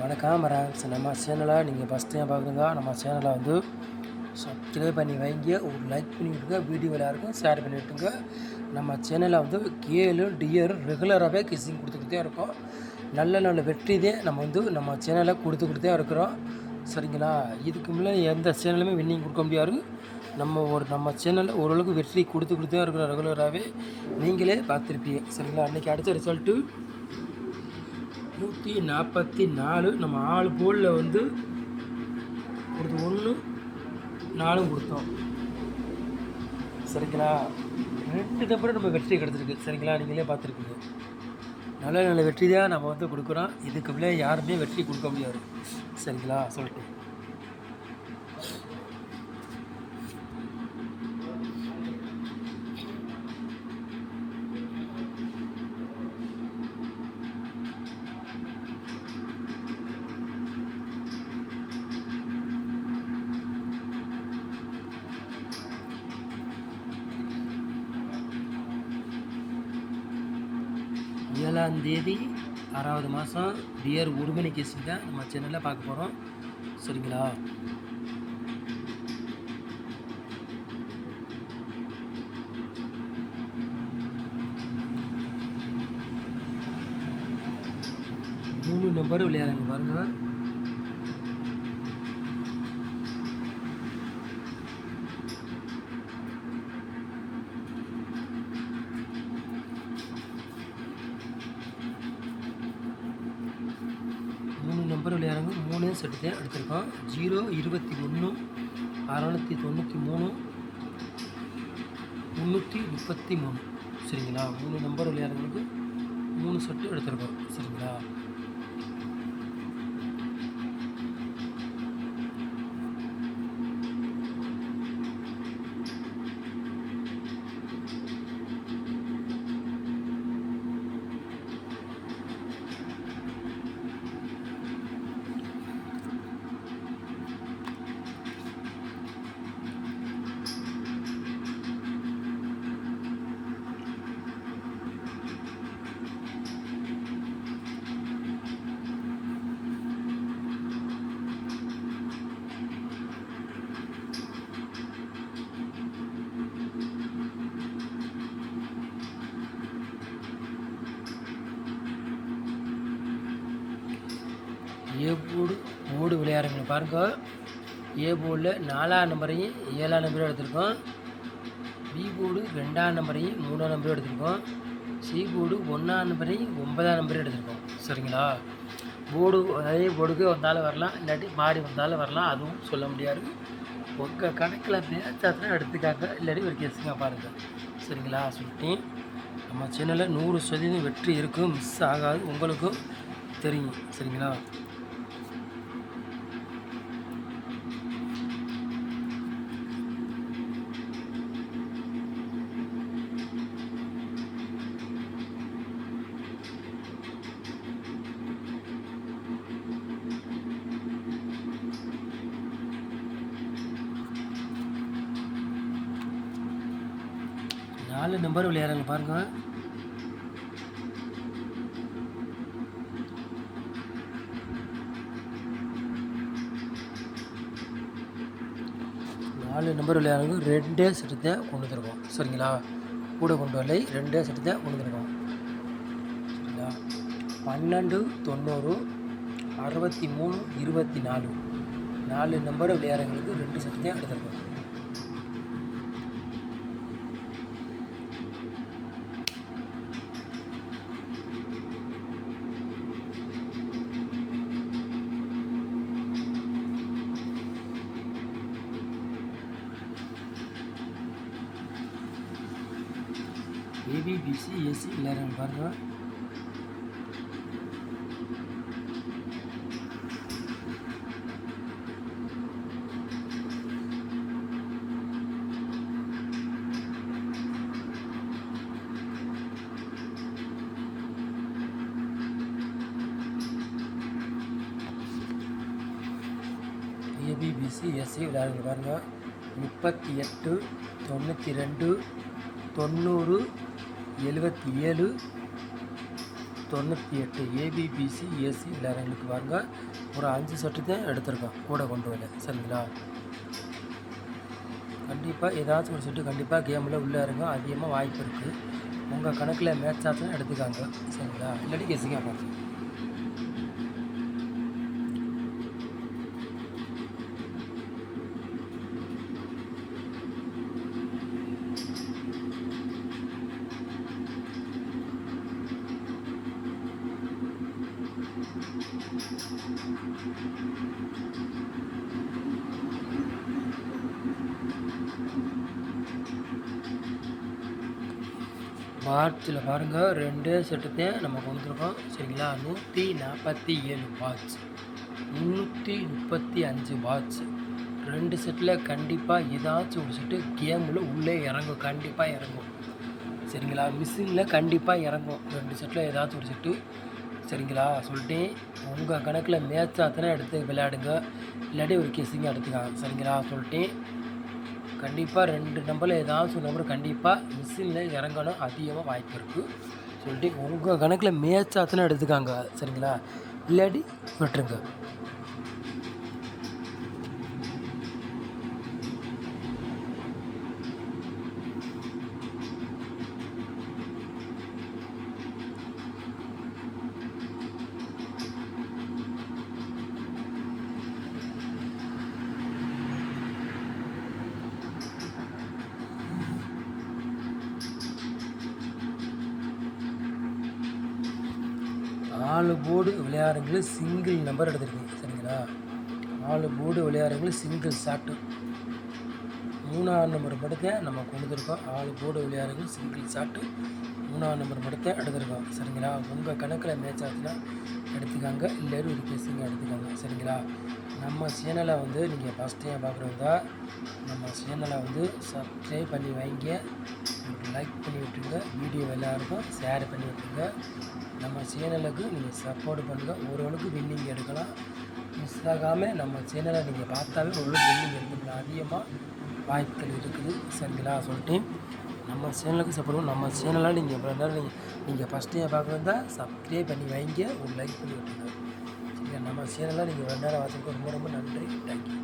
வணக்கம் ஃப்ரெண்ட்ஸ். நம்ம சேனலை நீங்கள் ஃபஸ்ட் டைம் பார்க்குறீங்க. நம்ம சேனலை வந்து சப்ஸ்கிரைப் பண்ணி வைங்க, ஒரு லைக் பண்ணி விட்டுங்க, வீடியோ எல்லாருக்கும் ஷேர் பண்ணி விட்டுங்க. நம்ம சேனலில் வந்து கேளும் டியரும் ரெகுலராகவே கிஸ்ஸிங் கொடுத்துக்கிட்டே இருக்கோம். நல்ல நல்ல வெற்றி தான் நம்ம சேனலில் கொடுத்துக்கிட்டே இருக்கிறோம். சரிங்களா? இதுக்கு முன்னே எந்த சேனலுமே வின்னிங் கொடுக்க முடியாது. நம்ம சேனலில் ஓரளவுக்கு வெற்றி கொடுத்துக்கிட்டே இருக்கிறோம் ரெகுலராகவே. நீங்களே பார்த்துருப்பீங்க. சரிங்களா? அன்றைக்கி அடித்த ரிசல்ட்டு 144. நம்ம 4 போலில் வந்து கொடுத்து 1 4 கொடுத்தோம். சரிங்களா? 2 நம்பரும் நம்ம வெற்றி கிடச்சிருக்கு. சரிங்களா? நீங்களே பார்த்துருக்கீங்க. நல்ல நல்ல வெற்றி தான் நம்ம வந்து கொடுக்குறோம். இதுக்கு மேலே யாருமே வெற்றி கொடுக்க முடியாது. சரிங்களா? சொல்லிட்டு 7ஆம் தேதி 6வது மாதம் டியர் 1 மணி கேஸிங் தான் நம்ம சேனலில் பார்க்க போகிறோம். சரிங்களா? மூணு நம்பர் விளையாடுங்க பாருங்கள். நம்பர் விளையாடுங்க. 3 செட்டு தான் எடுத்திருக்கோம். 0 21 693 333. சரிங்களா? 3 நம்பர் விளையாடுறதுக்கு 3 செட்டு எடுத்திருக்கோம். சரிங்களா? ஏ போர்டு விளையாடுங்க பாருங்கள். ஏ போர்டில் 4ஆம் நம்பரையும் 7ஆம் நம்பரையும் எடுத்திருக்கோம். பி போர்டு 2ஆம் நம்பரையும் 3ஆம் நம்பரையும் எடுத்திருக்கோம். சி போர்டு 1ஆம் நம்பரையும் 9ஆம் நம்பரையும் எடுத்திருக்கோம். சரிங்களா? போர்டு அதே போர்டுக்கு வந்தாலும் வரலாம், இல்லாட்டி மாறி வந்தாலும் வரலாம். அதுவும் சொல்ல முடியாது. உங்கள் கணக்கில் மேட்சாச்சுன்னா எடுத்துக்காங்க, இல்லாட்டி ஒரு கேஸுங்க பாருங்கள். சரிங்களா? சொல்லிட்டு நம்ம சேனலில் 100% வெற்றி இருக்கும். மிஸ் ஆகாது, உங்களுக்கும் தெரியும். சரிங்களா? நாலு நம்பர் விளையாடுறாங்க பாருங்கள். நாலு நம்பர் விளையாடுறாங்க. 2 செட்டு தான் கொண்டு வந்துருக்கோம். சரிங்களா? கூட கொண்டு வரலை, 2 செட்டு தான் கொண்டு வந்துருக்கோம். சரிங்களா? 12 90 63 24. 4 நம்பர் விளையாடுறவங்களுக்கு 2 செட்டு தான் எடுத்துருக்கோம். ஏபிபிசி ஏசி விளையாடுறாங்க பாருங்கள். ஏபிபிசி எஸ்சி விளையாடுங்க பாருங்கள். 38 92 90 77 98 ஏபிபிசி ஏசி விளையாடுறவங்களுக்கு பாருங்கள் ஒரு 5 செட்டு தான் எடுத்திருக்கோம் கூட கொண்டு வரல. சரிங்களா, கண்டிப்பாக ஏதாச்சும் ஒரு செட்டு கண்டிப்பாக கேமில் உள்ளே இறங்க அதிகமாக வாய்ப்பு இருக்குது. உங்கள் கணக்கில் மேட்ச் ஆச்சுன்னா எடுத்துக்காங்க. சரிங்களா, இல்லாட்டி கெஸிங்காக பாருங்கள். வாட்சில் பாருங்கள் 2 செட்டு தான் நம்ம கொடுத்துருக்கோம். சரிங்களா, 147 வாட்ச், 335 வாட்ச். 2 செட்டில் கண்டிப்பாக ஏதாச்சும் ஒரு செட்டு கேமில் உள்ளே இறங்கும், கண்டிப்பாக இறங்கும். சரிங்களா, மிஷினில் கண்டிப்பாக இறங்கும் 2 செட்டில் ஏதாச்சும் ஒரு செட்டு. சரிங்களா, சொல்லிட்டேன். உங்கள் கணக்கில் மேட்ச் ஆச்சுன்னா எடுத்து விளையாடுங்க, இல்லாட்டி ஒரு கெஸிங்காக எடுத்துக்காங்க. சரிங்களா, சொல்லிட்டேன். கண்டிப்பாக 2 நம்பரில் ஏதாச்சும் நம்பர் கண்டிப்பாக மிஷினில் இறங்கணும் அதிகமாக வாய்ப்பு இருக்குது. சொல்லிட்டு உங்கள் கணக்கில் மேட்ச் ஆச்சுன்னா எடுத்துக்காங்க. சரிங்களா, இல்லாட்டி விட்டுருங்க. நாலு போர்டு விளையாடுறவங்களுக்கு சிங்கிள் நம்பர் எடுத்துருக்கீங்க. சரிங்களா, 4 போர்டு விளையாடுறவங்களுக்கு சிங்கிள் ஷாட்டு. 3ஆம் நம்பர் மட்டும் நம்ம கொடுத்துருக்கோம். 4 போர்டு விளையாடுறவங்களுக்கு சிங்கிள் ஷாட்டு 3ஆம் நம்பர் மட்டும் எடுத்துருக்கோம். சரிங்களா, உங்கள் கணக்கில் மேட்ச் ஆச்சுன்னா எடுத்துக்காங்க, இல்லாட்டி ஒரு கெஸிங்காக எடுத்துக்காங்க. சரிங்களா, நம்ம சேனலை வந்து நீங்கள் ஃபஸ்ட் டைம் பார்க்குறதா நம்ம சேனலை வந்து சப்ஸ்கிரைப் பண்ணி வைங்க, லைக் பண்ணி விட்டுருங்க, வீடியோ எல்லாருக்கும் ஷேர் பண்ணி விட்டுருங்க. நம்ம சேனலுக்கு நீங்கள் சப்போர்ட் பண்ணுங்கள். ஒருவனுக்கு வின்னிங் எடுக்கலாம். மிஸ் ஆகாமல் நம்ம சேனலை நீங்கள் பார்த்தாவே ஓரளவுக்கு வின்னிங் எடுத்துக்கலாம். அதிகமாக வாய்ப்புகள் இருக்குது. சரிங்களா, சொல்லிட்டு நம்ம சேனலுக்கு சப்போர்ட் பண்ணுவோம். நம்ம சேனலாக நீங்கள் எவ்வளோ நேரம் நீங்கள் ஃபஸ்ட் டைம் பார்க்குறதா சப்ஸ்கிரைப் பண்ணி வைங்க, ஒரு லைக் பண்ணி விட்டுருங்க. சரிங்களா, நம்ம சேனலாக நீங்கள் எவ்வளோ நேரம் பார்த்துருக்கோம். ரொம்ப ரொம்ப நன்றி. தேங்க்யூ.